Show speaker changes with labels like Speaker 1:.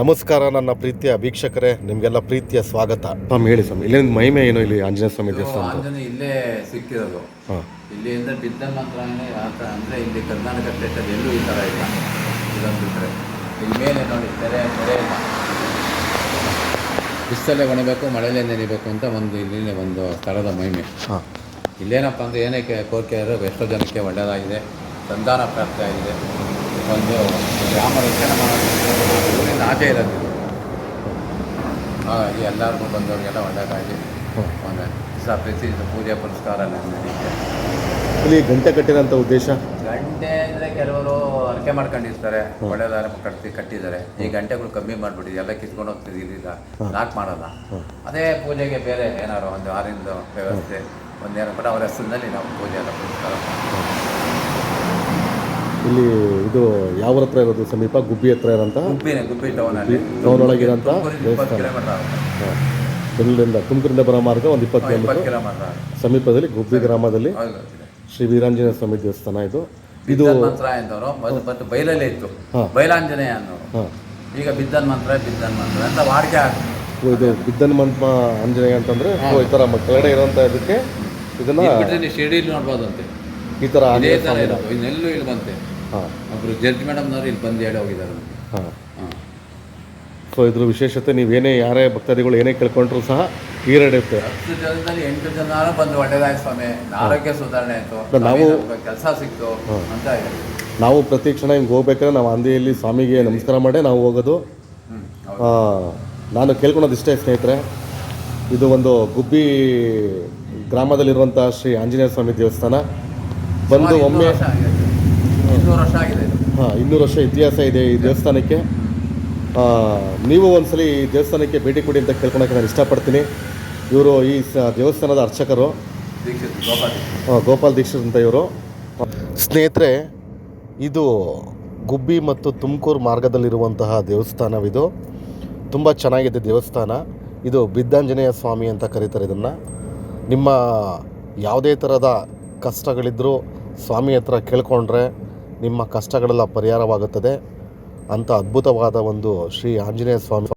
Speaker 1: ನಮಸ್ಕಾರ ನನ್ನ ಪ್ರೀತಿಯ ವೀಕ್ಷಕರೇ, ನಿಮಗೆಲ್ಲ ಪ್ರೀತಿಯ ಸ್ವಾಗತ. ಸ್ವಾಮಿ ಹೇಳಿ ಸ್ವಾಮಿ, ಇಲ್ಲಿಂದ ಮಹಿಮೆ ಏನು? ಇಲ್ಲಿ ಆಂಜನೇಯ ಸ್ವಾಮಿ ದೇವಸ್ಥಾನ
Speaker 2: ಆಂಜನೇಯ ಇಲ್ಲೇ ಸಿಕ್ಕಿರೋದು. ಇಲ್ಲಿಂದ ಬಿದ್ದನ್ ಮಂತ್ರ ಅಂದರೆ ಇಲ್ಲಿ ಕರ್ನಾಟಕ ಸ್ಟೇಟಲ್ಲಿ ಎಲ್ಲೂ ಈ ಥರ ಇಲ್ಲ. ಇದೊಂದು ಬಿಟ್ಟರೆ ಇಲ್ಲಿ ಮೇಲೆ ನೋಡಿ ತೆರೆ ಇಲ್ಲ. ಬಿಸಿಲೇ ಒಣಬೇಕು, ಮಳೆಯಲ್ಲೇ ನೆನಿಬೇಕು ಅಂತ ಇಲ್ಲಿನೇ ಒಂದು ಸ್ಥಳದ ಮಹಿಮೆ. ಇಲ್ಲೇನಪ್ಪ ಅಂದರೆ ಏನಕ್ಕೆ ಕೋರಿಕೆ ಇರೋ ಎಷ್ಟೋ ಜನಕ್ಕೆ ಒಳ್ಳೆಯದಾಗಿದೆ, ಸಂಧಾನ ಪ್ರಾಪ್ತಿ ಆಗಿದೆ. ಒಂದು ಗ್ರಾಮ ರಕ್ಷಣೆ ಮಾಡೋದ್ರಿಂದ ಆಚೆ ಇರೋದು. ಹಾಗಾಗಿ ಎಲ್ಲರಿಗೂ ಬಂದವರಿಗೆಲ್ಲ ಒಳ್ಳೆಯದಾಗಿ ಒಂದು ದಿವಸ ಪ್ರತಿ ಪೂಜೆ ಪುರಸ್ಕಾರ ನಡೆಯುತ್ತೆ.
Speaker 1: ಇಲ್ಲಿ ಗಂಟೆ ಕಟ್ಟಿರೋಂಥ ಉದ್ದೇಶ,
Speaker 2: ಗಂಟೆ ಅಂದರೆ ಕೆಲವರು ಅರಕೆ ಮಾಡ್ಕೊಂಡಿರ್ತಾರೆ, ಒಳ್ಳೆಯದಾರ ಕಟ್ಟಿದ್ದಾರೆ. ಈ ಗಂಟೆಗಳು ಕಮ್ಮಿ ಮಾಡಿಬಿಟ್ಟಿದೆ, ಎಲ್ಲ ಕಿತ್ಕೊಂಡು ಹೋಗ್ತಿದ್ದಿಲ್ಲ, ಲಾಕ್ ಮಾಡೋಲ್ಲ. ಅದೇ ಪೂಜೆಗೆ ಬೇರೆ ಏನಾರು ಒಂದು ಆರಿಂದ ವ್ಯವಸ್ಥೆ ಒಂದೇನೋ ಕೂಡ ಅವರ ಹೆಸರಿನಲ್ಲಿ ನಾವು ಪೂಜೆ ಎಲ್ಲ ಪುರಸ್ಕಾರ.
Speaker 1: ಇಲ್ಲಿ ಇದು ಯಾವ ಹತ್ರ ಇರೋದು? ಸಮೀಪ ಗುಬ್ಬಿ ಹತ್ರ ಇರೋಂಥ
Speaker 2: ಗುಬ್ಬಿ ಟೌನಲ್ಲಿ
Speaker 1: ಟೌನೊಳಗಿರೋಂಥ ದೇವಸ್ಥಾನ. ಬೆಂಗಳೂರಿಂದ ತುಮಕೂರಿಂದ ಬರೋ ಮಾರ್ಗ ಒಂದು 20 ಕಿಲೋಮೀಟರ್ ಸಮೀಪದಲ್ಲಿ ಗುಬ್ಬಿ ಗ್ರಾಮದಲ್ಲಿ ಶ್ರೀ ವೀರಾಂಜನೇಯ ಸ್ವಾಮಿ ದೇವಸ್ಥಾನ. ಇದು
Speaker 2: ಮಂತ್ರ ಎಂದವರು ಮತ್ತು ಬೈಲಲ್ಲೇ ಇತ್ತು, ಬೈಲಾಂಜನೇಯ ಅನ್ನೋರು. ಈಗ ಬಿದ್ದನ್ ಮಂತ್ರ ಅಂತ ವಾಡಿಕೆ ಆಗ್ತದೆ.
Speaker 1: ಇದು ಬಿದ್ದನ್ ಮಂತ್ರ ಆಂಜನೇಯ ಅಂತಂದ್ರೆ ಈ ಥರ ಕೆಳಗಡೆ ಇರೋಂಥ ಇದಕ್ಕೆ ಇದನ್ನ
Speaker 2: ಶಿರ್ಡಿಲಿ ನೋಡ್ಬೋದಂತೆ.
Speaker 1: ಈ ಥರ
Speaker 2: ಇನ್ನೆಲ್ಲೂ ಇಲ್ಲಿ ಬಂತೆ. ಒಬ್ಬರು ಜಡ್ಜ್ ಮೇಡಮ್ನವ್ರು ಇಲ್ಲಿ ಬಂದು ಹೇಳಿ ಹೋಗಿದ್ದಾರೆ.
Speaker 1: ಸೊ ಇದ್ರ ವಿಶೇಷತೆ, ನೀವೇನೇ ಯಾರೇ ಭಕ್ತಾದಿಗಳು ಏನೇ ಕೇಳ್ಕೊಂಡ್ರು ಸಹ ಈಡೇರುತ್ತೆ.
Speaker 2: 10 ಜನದಲ್ಲಿ 8 ಜನ ಬಂದು ಒಳ್ಳೆದಾಯ್ತು ಸ್ವಾಮಿ, ಆರೋಗ್ಯ ಸುಧಾರಣೆ ಆಯಿತು, ನಾವು ಕೆಲಸ ಸಿಕ್ತು ಅಂತ ಇದೆ.
Speaker 1: ನಾವು ಪ್ರತಿ ಕ್ಷಣ ಹಿಂಗೆ ಹೋಗ್ಬೇಕಾದ್ರೆ ನಾವು ಅಂದಿಯಲ್ಲಿ ಸ್ವಾಮಿಗೆ ನಮಸ್ಕಾರ ಮಾಡೇ ನಾವು ಹೋಗೋದು. ನಾನು ಕೇಳ್ಕೊಳೋದಿಷ್ಟೇ ಸ್ನೇಹಿತರೆ, ಇದು ಒಂದು ಗುಬ್ಬಿ ಗ್ರಾಮದಲ್ಲಿರುವಂಥ ಶ್ರೀ ಆಂಜನೇಯ ಸ್ವಾಮಿ ದೇವಸ್ಥಾನ. ಬಂದು ಒಮ್ಮೆ
Speaker 2: 200 ವರ್ಷ ಆಗಿದೆ.
Speaker 1: 200 ವರ್ಷ ಇತಿಹಾಸ ಇದೆ ಈ ದೇವಸ್ಥಾನಕ್ಕೆ. ನೀವು ಒಂದ್ಸಲಿ ಈ ದೇವಸ್ಥಾನಕ್ಕೆ ಭೇಟಿ ಕೊಡಿ ಅಂತ ಕೇಳ್ಕೊಳಕ್ಕೆ ನಾನು ಇಷ್ಟಪಡ್ತೀನಿ. ಇವರು ಈ ದೇವಸ್ಥಾನದ ಅರ್ಚಕರು, ಗೋಪಾಲ್ ದೀಕ್ಷಿತ್ ಅಂತ ಇವರು. ಸ್ನೇಹಿತರೆ, ಇದು ಗುಬ್ಬಿ ಮತ್ತು ತುಮಕೂರು ಮಾರ್ಗದಲ್ಲಿರುವಂತಹ ದೇವಸ್ಥಾನವಿದು. ತುಂಬ ಚೆನ್ನಾಗಿದೆ ದೇವಸ್ಥಾನ. ಇದು ಬಿದ್ದಾಂಜನೇಯ ಸ್ವಾಮಿ ಅಂತ ಕರೀತಾರೆ ಇದನ್ನು. ನಿಮ್ಮ ಯಾವುದೇ ಥರದ ಕಷ್ಟಗಳಿದ್ದರೂ ಸ್ವಾಮಿ ಹತ್ರ ಕೇಳ್ಕೊಂಡ್ರೆ ನಿಮ್ಮ ಕಷ್ಟಗಳೆಲ್ಲ ಪರಿಹಾರವಾಗುತ್ತದೆ ಅಂತ ಅದ್ಭುತವಾದ ಒಂದು ಶ್ರೀ ಆಂಜನೇಯ ಸ್ವಾಮಿ